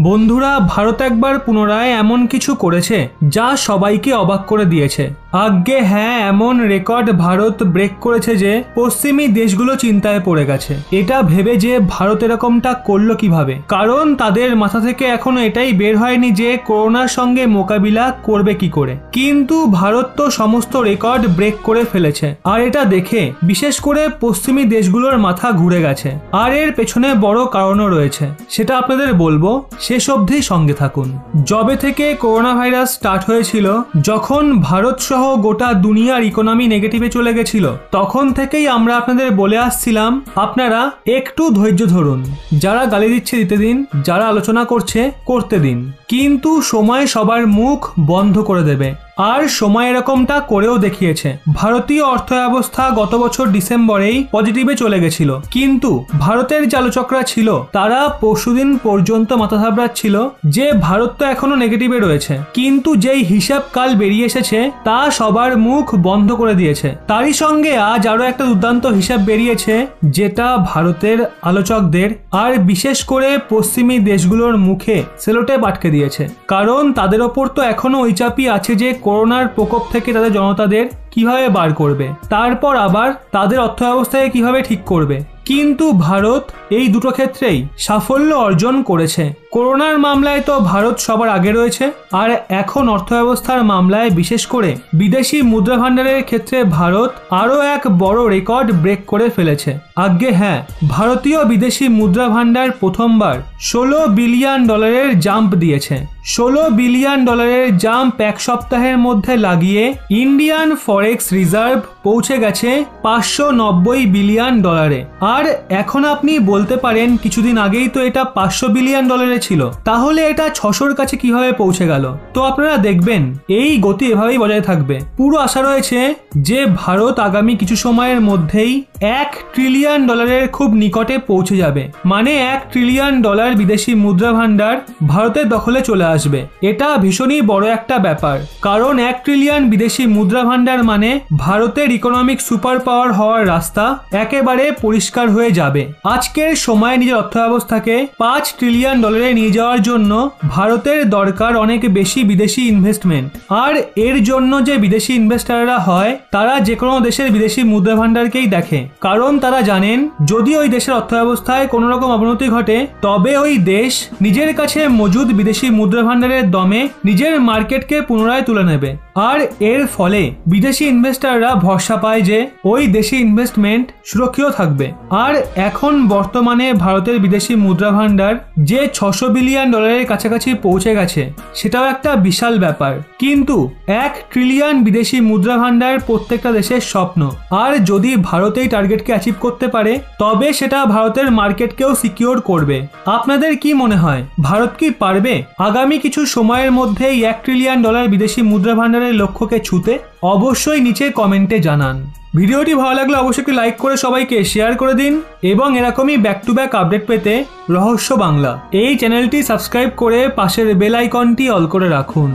বন্ধুরা, ভারত একবার পুনরায় এমন কিছু করেছে যা সবাইকে অবাক করে দিয়েছে। আজ্ঞে হ্যাঁ, এমন রেকর্ড ভারত ব্রেক করেছে যে পশ্চিমী দেশগুলো চিন্তায় পড়ে গেছে। এটা ভেবে যে ভারত এরকমটা করলো কিভাবে, কারণ তাদের মাথা থেকে এখনো এটাই বের হয়নি যে করোনার সঙ্গে মোকাবিলা করবে কি করে। কিন্তু ভারত তো সমস্ত রেকর্ড ব্রেক করে ফেলেছে, আর এটা দেখে বিশেষ করে পশ্চিমী দেশগুলোর মাথা ঘুরে গেছে। আর এর পেছনে বড় কারণও রয়েছে, সেটা আপনাদের বলবো, শেষ অবধি সঙ্গে থাকুন। যবে থেকে করোনা ভাইরাস স্টার্ট হয়েছিল, যখন ভারত সহ গোটা দুনিয়ার ইকোনমি নেগেটিভে চলে গেছিল, তখন থেকেই আমরা আপনাদের বলে আসছিলাম আপনারা একটু ধৈর্য ধরুন, যারা গালি দিচ্ছে দিতে দিন, যারা আলোচনা করছে করতে দিন। কিন্তু সময় সবার মুখ বন্ধ করে দেবে, আর সময় এরকমটা করেও দেখিয়েছে। ভারতীয় অর্থব্যবস্থা গত বছর ডিসেম্বরেই পজিটিভে চলে গেছিল, কিন্তু ভারতের যে আলোচকরা ছিল তারা পরশুদিন পর্যন্ত মাথা ঘাবড়াচ্ছিল যে ভারত তো এখনো নেগেটিভে রয়েছে, কিন্তু যেই হিসাব কাল বেরিয়ে এসেছে তা সবার মুখ বন্ধ করে দিয়েছে। তারই সঙ্গে আজ আরো একটা দুর্দান্ত হিসাব বেরিয়েছে, যেটা ভারতের আলোচকদের আর বিশেষ করে পশ্চিমী দেশগুলোর মুখে সেলোটেপ আটকে দিয়েছে। কারণ তাদের ওপর তো এখনো ওই চাপই আছে যে করোনার প্রকোপ থেকে তাদের জনতাদের কিভাবে বার করবে, তারপর আবার তাদের অর্থব্যবস্থাকে কিভাবে ঠিক করবে। কিন্তু ভারত এই দুটো ক্ষেত্রেই সাফল্য অর্জন করেছে। করোনার মামলায় তো ভারত সবার আগে রয়েছে, আর এখন অর্থব্যবস্থার মামলায় বিশেষ করে বিদেশি মুদ্রা ভান্ডারের ক্ষেত্রে ভারত আরও এক বড় রেকর্ড ব্রেক করে ফেলেছে। আজ্ঞে হ্যাঁ, ভারতীয় বিদেশি মুদ্রা ভান্ডার প্রথমবার $16 বিলিয়ন জাম্প দিয়েছে। $16 বিলিয়ন জাম্প এক সপ্তাহের মধ্যে লাগিয়ে ইন্ডিয়ান ফরেক্স রিজার্ভ পৌঁছে গেছে $590 বিলিয়ন। আর এখন আপনি বলতে পারেন কিছুদিন আগেই তো এটা $500 বিলিয়ন ছিল, তাহলে এটা 600-র কাছে কিভাবে পৌঁছে গেল? তো আপনারা দেখবেন এই গতি এভাবেই বজায় থাকবে। পুরো আশা রয়েছে যে ভারত আগামী কিছু সময়ের মধ্যেই $1 ট্রিলিয়ন খুব নিকটে পৌঁছে যাবে। মানে $1 ট্রিলিয়ন বিদেশি মুদ্রা ভান্ডার ভারতের দখলে চলে আসবে। এটা ভীষণই বড় একটা ব্যাপার, কারণ $1 ট্রিলিয়ন বিদেশি মুদ্রা ভান্ডার মানে ভারতের ইকোনমিক সুপার পাওয়ার হওয়ার রাস্তা একেবারে পরিষ্কার হয়ে যাবে। আজকের সময়ে নিজের অর্থব্যবস্থাকে $5 ট্রিলিয়ন নিয়ে যাওয়ার জন্য ভারতের দরকার অনেক বেশি বিদেশি ইনভেস্টমেন্ট। আর এর জন্য যে বিদেশি ইনভেস্টাররা হয় তারা যে কোনো দেশের বিদেশি মুদ্রা ভান্ডারকেই দেখে, কারণ তারা জানেন যদি ওই দেশের অর্থব্যবস্থায় কোনো রকম অবনতি ঘটে তবে ওই দেশ নিজের কাছে মজুদ বিদেশি মুদ্রা ভান্ডারের দমে নিজের মার্কেটকে পুনরায় তুলে নেবে। আর এর ফলে বিদেশি ইনভেস্টাররা ভরসা পায় যে ওই দেশি ইনভেস্টমেন্ট সুরক্ষিত থাকবে। আর এখন বর্তমানে ভারতের বিদেশি মুদ্রা ভান্ডার যে $600 বিলিয়ন কাছাকাছি পৌঁছে গেছে, সেটাও একটা বিশাল ব্যাপার। কিন্তু $1 ট্রিলিয়ন বিদেশি মুদ্রা ভান্ডার প্রত্যেকটা দেশের স্বপ্ন, আর যদি ভারত এই টার্গেটকে অ্যাচিভ করতে পারে তবে সেটা ভারতের মার্কেটকেও সিকিউর করবে। আপনাদের কি মনে হয়, ভারত কি পারবে আগামী কিছু সময়ের মধ্যেই $1 ট্রিলিয়ন বিদেশি মুদ্রা ভান্ডারের লক্ষ্যকে ছুঁতে? অবশ্যই নিচে কমেন্টে জানান। ভিডিওটি ভালো লাগলে অবশ্যই একটি লাইক করে সবাইকে শেয়ার করে দিন, এবং এরকমই ব্যাক টু ব্যাক আপডেট পেতে রহস্য বাংলা এই চ্যানেলটি সাবস্ক্রাইব করে পাশের বেল আইকনটি অল করে রাখুন।